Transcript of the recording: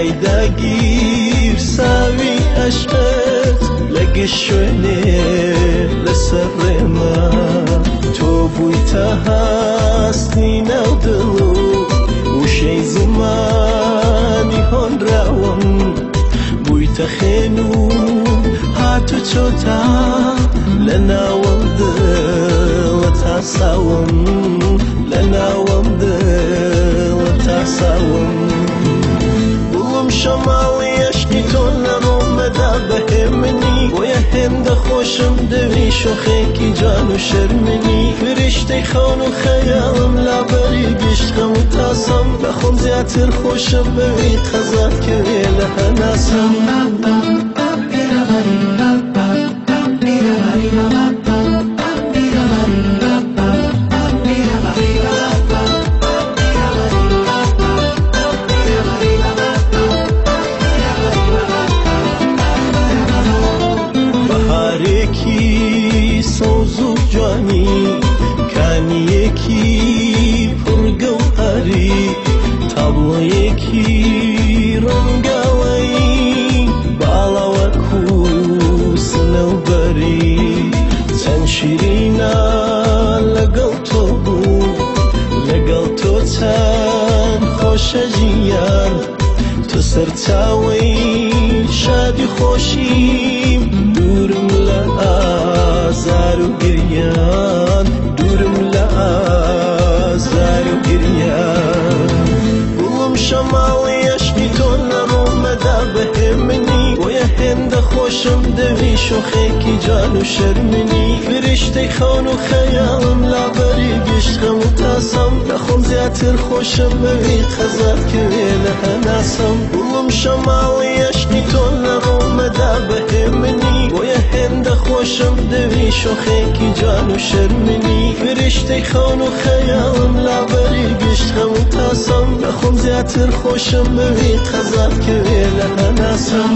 تێداگیر ساوی عەشقت لە گشتوێنێ لەسەر ڕێمە تۆ بوویتە هەستی ناو دڵ و وشەی زمانی هۆنراوم بوویتە خێن و هاتو چۆتە لە ناوەم دڵە تاساوم لە ناوەم دڵە تاساوم بووم شەماڵی عەشقی تۆ لە ڕۆمەدا بەهێمنی بۆیە هێندە خۆشم دەوی شۆخێکی جان و شەرمنی فریشتەی خەون و خەیاڵم لابەری گشت خەم و تاسەم بەخۆم زیاتر خۆشم بەوی قەزات کەوێ لە هەناسەم بەهارێکی سەوز و جوانی کانیەکی پڕگەوهەری تاڵۆیەکی ڕەنگاوایی باڵاوەک و سنەوبەری چەند شیرینە لەگەڵ تۆ بوو لەگەڵ تۆ چەند خۆشە ژیان تۆ سەرچاوەی شادی خۆشیم دوورم لە ئازار و گریان دوورم لە ئازار و گریان بووم شەماڵی عەشقی تۆ لە ڕۆمەدا بەهێمنی بۆیە هێندە خۆشم دەوی شۆخێکی جان و شەرمنی فریشتەی خەون و خەیاڵم لابەری گشت خەم و تاسەم بەخۆم زیاتر خۆشم بەوی قەزات کەوێ لە هەناسەم بووم شەماڵی عەشقی تۆ لە ڕۆمەدا بەهێمنی بۆیە هێندە خۆشم دەوی شۆخێکی جان و شەرمنی فریشتەی خەون و خەیاڵم لابەری گشت خەم و تاسەم بەخۆم زیاتر خۆشم بەوی قەزات کەوێ لە هەناسەم